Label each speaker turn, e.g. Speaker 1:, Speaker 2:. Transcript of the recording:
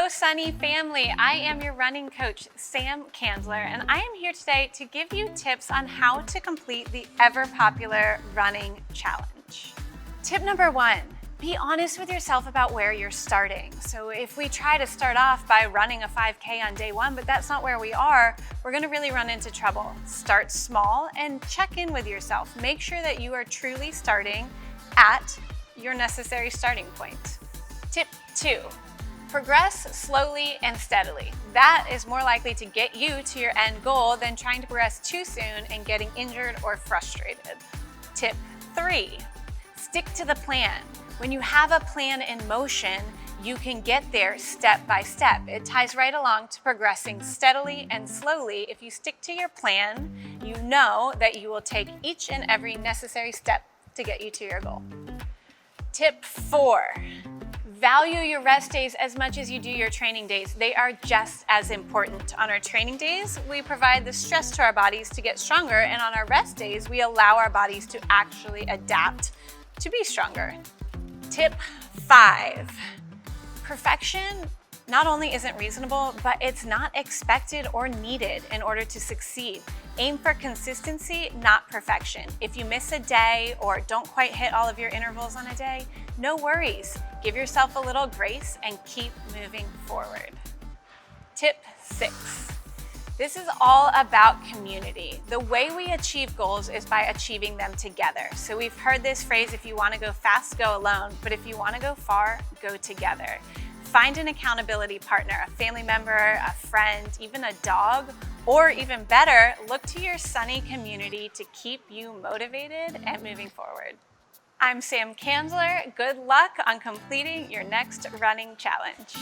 Speaker 1: Hello, Sunny family. I am your running coach, Sam Kanzler, and I am here today to give you tips on how to complete the ever-popular running challenge. Tip number 1, be honest with yourself about where you're starting. So if we try to start off by running a 5K on day 1, but that's not where we are, we're gonna really run into trouble. Start small and check in with yourself. Make sure that you are truly starting at your necessary starting point. Tip 2, progress slowly and steadily. That is more likely to get you to your end goal than trying to progress too soon and getting injured or frustrated. Tip 3, stick to the plan. When you have a plan in motion, you can get there step by step. It ties right along to progressing steadily and slowly. If you stick to your plan, you know that you will take each and every necessary step to get you to your goal. Tip 4, value your rest days as much as you do your training days. They are just as important. On our training days, we provide the stress to our bodies to get stronger, and on our rest days, we allow our bodies to actually adapt to be stronger. Tip 5, perfection not only isn't reasonable, but it's not expected or needed in order to succeed. Aim for consistency, not perfection. If you miss a day or don't quite hit all of your intervals on a day, no worries. Give yourself a little grace and keep moving forward. Tip 6. This is all about community. The way we achieve goals is by achieving them together. So we've heard this phrase, if you want to go fast, go alone, but if you want to go far, go together. Find an accountability partner, a family member, a friend, even a dog, or even better, look to your Sunny community to keep you motivated and moving forward. I'm Sam Kanzler. Good luck on completing your next running challenge.